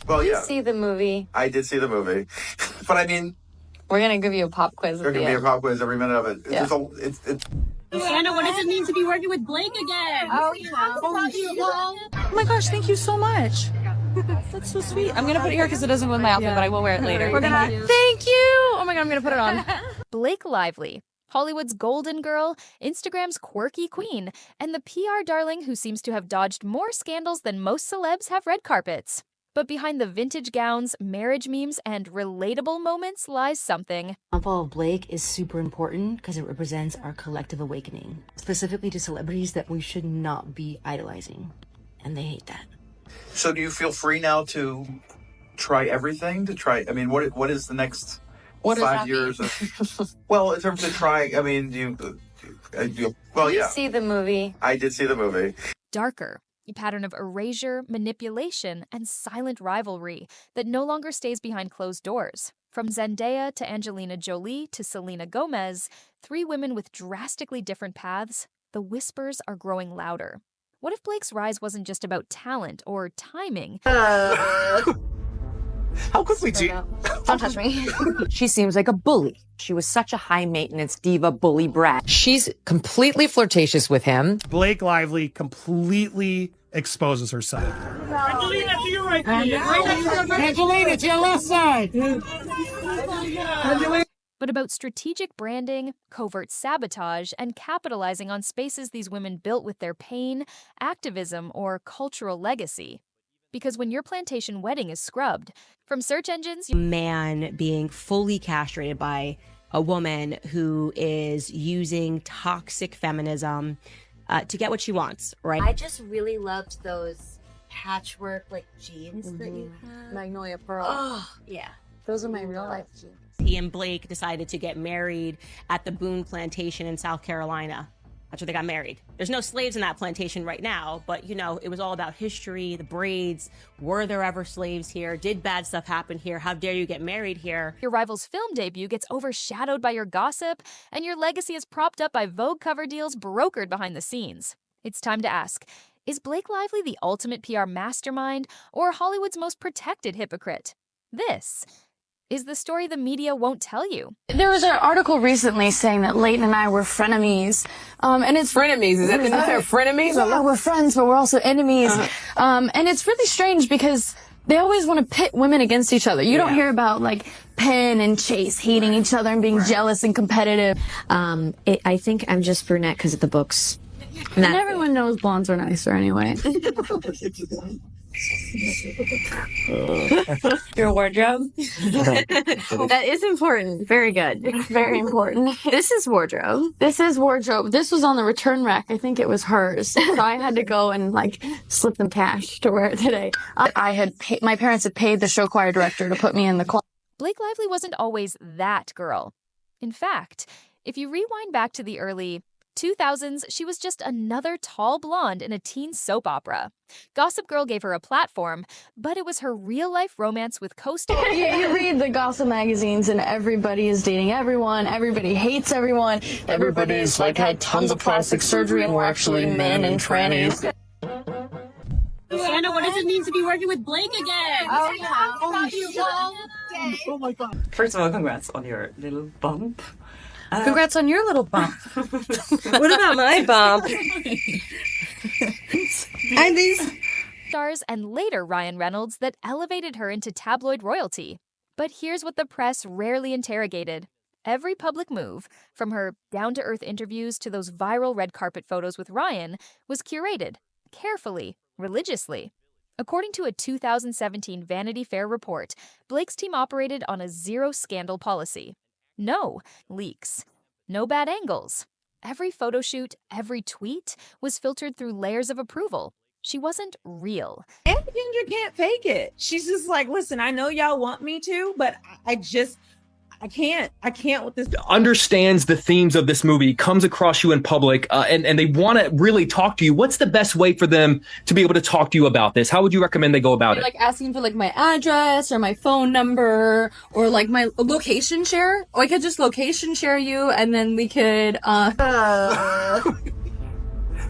Well, You yeah. see the movie. I did see the movie. But I mean, We're going to give you a pop quiz. there can be a pop quiz every minute of it. It's Yeah. just it's Anna, what does it mean to be working with Blake again? Oh, yeah. Oh my gosh, thank you so much. That's so sweet. I'm gonna put it here because it doesn't go with my outfit, but I will wear it later. Thank you. Oh my god, I'm gonna put it on. Blake Lively, Hollywood's golden girl, Instagram's quirky queen, and the PR darling who seems to have dodged more scandals than most celebs have red carpets. But behind the vintage gowns, marriage memes, and relatable moments lies something. Downfall of Blake is super important because it represents our collective awakening, specifically to celebrities that we should not be idolizing, and they hate that. So do you feel free now to try everything? I mean, what is the next 5 years? Well, in terms of trying, I mean, well, yeah. You see the movie. I did see the movie. Darker, a pattern of erasure, manipulation, and silent rivalry that no longer stays behind closed doors. From Zendaya to Angelina Jolie to Selena Gomez, three women with drastically different paths, the whispers are growing louder. What if Blake's rise wasn't just about talent or timing? How quickly do you... Don't touch me. She seems like a bully. She was such a high-maintenance diva bully brat. She's completely flirtatious with him. Blake Lively completely exposes herself. Angelina, to your right. Angelina, to your left side. But about strategic branding, covert sabotage, and capitalizing on spaces these women built with their pain, activism, or cultural legacy. Because when your plantation wedding is scrubbed, from search engines... Man being fully castrated by a woman who is using toxic feminism to get what she wants, right? I just really loved those patchwork, like, jeans that you have. Magnolia Pearl. Oh, yeah. Those are my real life jeans. He and Blake decided to get married at the Boone Plantation in South Carolina. That's where they got married. There's no slaves in that plantation right now, but, you know, it was all about history, the braids. Were there ever slaves here? Did bad stuff happen here? How dare you get married here? Your rival's film debut gets overshadowed by your gossip, and your legacy is propped up by Vogue cover deals brokered behind the scenes. It's time to ask, is Blake Lively the ultimate PR mastermind or Hollywood's most protected hypocrite? This is the story the media won't tell you. There was an article recently saying that Leighton and I were frenemies. And it's Frenemies? Is that the they're frenemies? Yeah, we're friends, but we're also enemies. And it's really strange because they always want to pit women against each other. You don't hear about like Penn and Chase hating each other and being jealous and competitive. I think I'm just brunette because of the books. And everyone knows blondes are nicer anyway. Your wardrobe? That is important. Very good. Very important. This is wardrobe. This is wardrobe. This was on the return rack. I think it was hers. So I had to go and like slip them cash to wear it today. My parents had paid the show choir director to put me in the choir. Blake Lively wasn't always that girl. In fact, if you rewind back to the early 2000s, she was just another tall blonde in a teen soap opera. Gossip Girl gave her a platform, but it was her real-life romance with co-star. You read the gossip magazines and everybody is dating everyone. Everybody hates everyone. Everybody's like had tons of plastic surgery and we're actually men and trannies. Anna, what does it mean to be working with Blake again? Oh, yeah. Oh my god. First of all, congrats on your little bump. Congrats on your little bump. What about my bump? And these Stars and later Ryan Reynolds that elevated her into tabloid royalty. But here's what the press rarely interrogated. Every public move, from her down-to-earth interviews to those viral red carpet photos with Ryan, was curated, carefully, religiously. According to a 2017 Vanity Fair report, Blake's team operated on a zero-scandal policy. No leaks. No bad angles. Every photo shoot, every tweet was filtered through layers of approval. She wasn't real. Anna Kendrick can't fake it. She's just like, listen, I know y'all want me to, but I can't with this. Understands the themes of this movie, comes across you in public, and they want to really talk to you. What's the best way for them to be able to talk to you about this? How would you recommend they go about it? Like asking for like my address or my phone number or like my location share. Or I could just location share you and then we could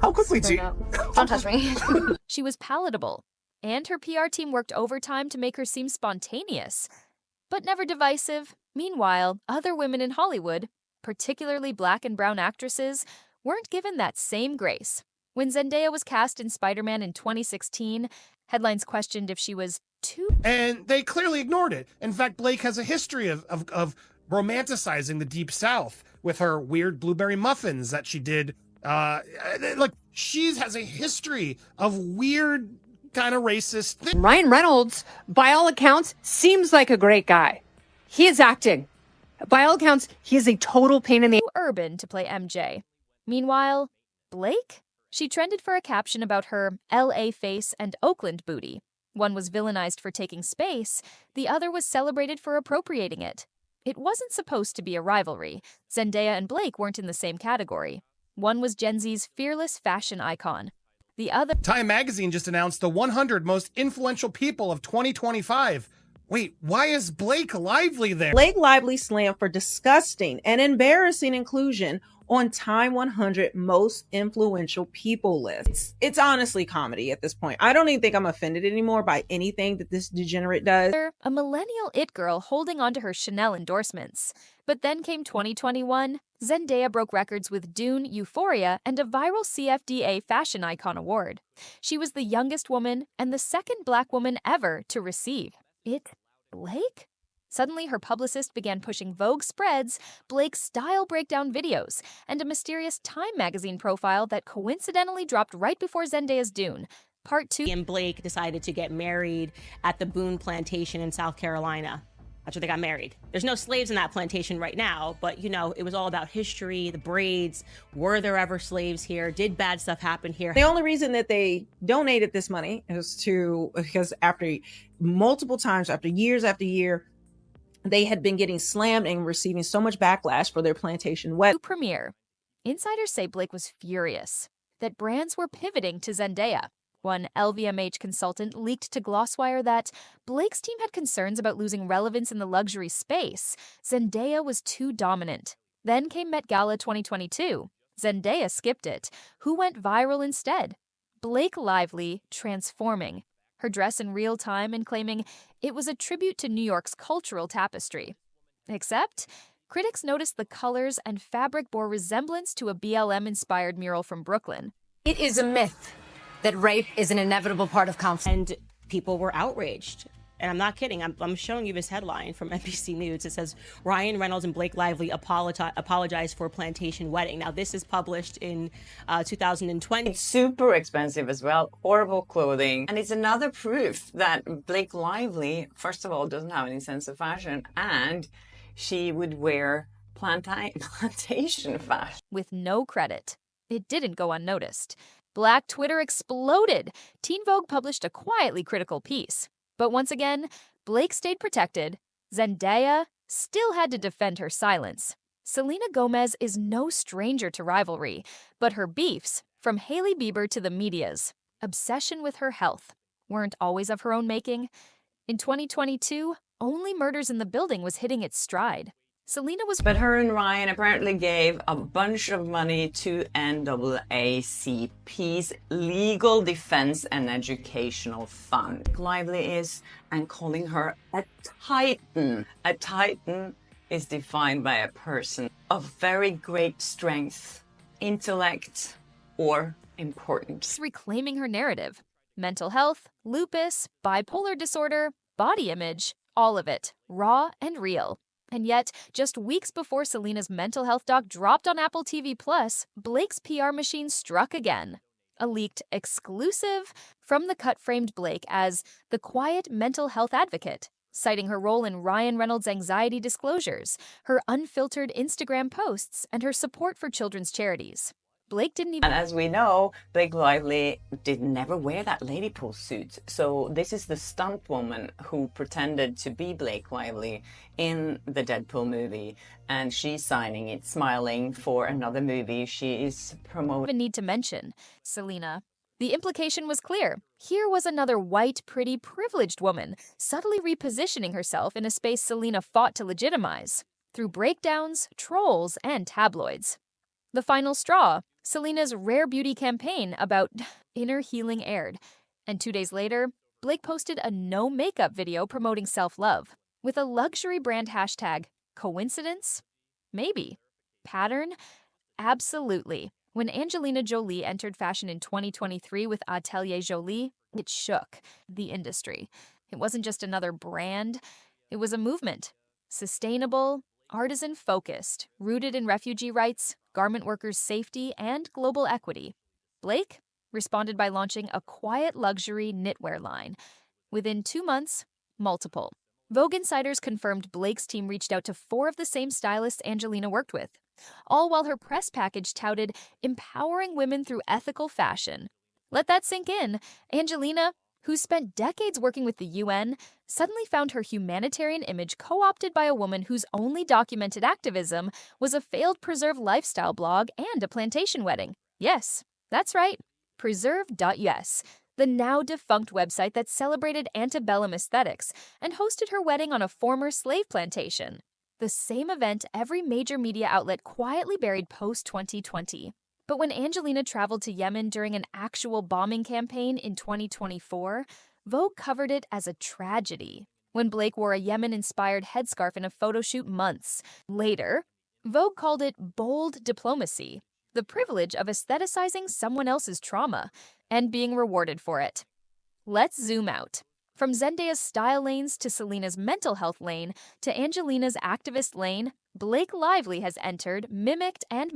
How quickly do you... Don't touch me. She was palatable, and her PR team worked overtime to make her seem spontaneous, but never divisive. Meanwhile, other women in Hollywood, particularly black and brown actresses, weren't given that same grace. When Zendaya was cast in Spider-Man in 2016, headlines questioned if she was too... And they clearly ignored it. In fact, Blake has a history of romanticizing the Deep South with her weird blueberry muffins that she did. Like, she has a history of weird kind of racist things. Ryan Reynolds, by all accounts, seems like a great guy. He is acting. By all accounts, he is a total pain in the... urban to play MJ. Meanwhile, Blake? She trended for a caption about her LA face and Oakland booty. One was villainized for taking space, the other was celebrated for appropriating it. It wasn't supposed to be a rivalry. Zendaya and Blake weren't in the same category. One was Gen Z's fearless fashion icon. The other... Time magazine just announced the 100 most influential people of 2025. Wait, why is Blake Lively there? Blake Lively slammed for disgusting and embarrassing inclusion on Time 100 most influential people list. It's honestly comedy at this point. I don't even think I'm offended anymore by anything that this degenerate does. A millennial it girl holding onto her Chanel endorsements. But then came 2021. Zendaya broke records with Dune, Euphoria, and a viral CFDA Fashion Icon award. She was the youngest woman and the second black woman ever to receive it. Blake? Suddenly, her publicist began pushing Vogue spreads, Blake's style breakdown videos, and a mysterious Time magazine profile that coincidentally dropped right before Zendaya's Dune. Part 2. And Blake decided to get married at the Boone plantation in South Carolina. That's where they got married. There's no slaves in that plantation right now, but you know, it was all about history, the braids, were there ever slaves here? Did bad stuff happen here? The only reason that they donated this money is because after multiple times, after year, they had been getting slammed and receiving so much backlash for their plantation wedding. Premiere. Insiders say Blake was furious that brands were pivoting to Zendaya. One LVMH consultant leaked to Glosswire that Blake's team had concerns about losing relevance in the luxury space. Zendaya was too dominant. Then came Met Gala 2022. Zendaya skipped it. Who went viral instead? Blake Lively transforming her dress in real time and claiming it was a tribute to New York's cultural tapestry. Except, critics noticed the colors and fabric bore resemblance to a BLM-inspired mural from Brooklyn. It is a myth that rape is an inevitable part of conflict. And people were outraged. And I'm not kidding. I'm showing you this headline from NBC News. It says, Ryan Reynolds and Blake Lively apologize for plantation wedding. Now, this is published in 2020. It's super expensive as well. Horrible clothing. And it's another proof that Blake Lively, first of all, doesn't have any sense of fashion. And she would wear plantation fashion. With no credit. It didn't go unnoticed. Black Twitter exploded. Teen Vogue published a quietly critical piece. But once again, Blake stayed protected. Zendaya still had to defend her silence. Selena Gomez is no stranger to rivalry, but her beefs, from Hailey Bieber to the media's obsession with her health, weren't always of her own making. In 2022, Only Murders in the Building was hitting its stride. Selena was... But her and Ryan apparently gave a bunch of money to NAACP's Legal Defense and Educational Fund. Lively is, and calling her a titan. A titan is defined by a person of very great strength, intellect, or importance. Reclaiming her narrative. Mental health, lupus, bipolar disorder, body image, all of it, raw and real. And yet, just weeks before Selena's mental health doc dropped on Apple TV+, Blake's PR machine struck again. A leaked exclusive from The Cut framed Blake as the quiet mental health advocate, citing her role in Ryan Reynolds' anxiety disclosures, her unfiltered Instagram posts, and her support for children's charities. Blake didn't even... And as we know, Blake Lively did never wear that lady pool suit. So this is the stunt woman who pretended to be Blake Lively in the Deadpool movie. And she's signing it, smiling for another movie she is promoting. Even need to mention Selena. The implication was clear. Here was another white, pretty, privileged woman, subtly repositioning herself in a space Selena fought to legitimize, through breakdowns, trolls, and tabloids. The final straw, Selena's Rare Beauty campaign about inner healing aired, and 2 days later, Blake posted a no makeup video promoting self-love with a luxury brand hashtag. Coincidence? Maybe. Pattern? Absolutely. When Angelina Jolie entered fashion in 2023 with Atelier Jolie, it shook the industry. It wasn't just another brand, it was a movement. Sustainable, artisan-focused, rooted in refugee rights, garment workers' safety, and global equity. Blake responded by launching a quiet luxury knitwear line. Within 2 months, multiple. Vogue insiders confirmed Blake's team reached out to 4 of the same stylists Angelina worked with, all while her press package touted empowering women through ethical fashion. Let that sink in. Angelina, who spent decades working with the UN, suddenly found her humanitarian image co-opted by a woman whose only documented activism was a failed preserve lifestyle blog and a plantation wedding. Yes, that's right. Preserve.us, the now-defunct website that celebrated antebellum aesthetics and hosted her wedding on a former slave plantation. The same event every major media outlet quietly buried post-2020. But when Angelina traveled to Yemen during an actual bombing campaign in 2024, Vogue covered it as a tragedy. When Blake wore a Yemen-inspired headscarf in a photo shoot months later, Vogue called it bold diplomacy, the privilege of aestheticizing someone else's trauma and being rewarded for it. Let's zoom out. From Zendaya's style lanes to Selena's mental health lane to Angelina's activist lane, Blake Lively has entered, mimicked, and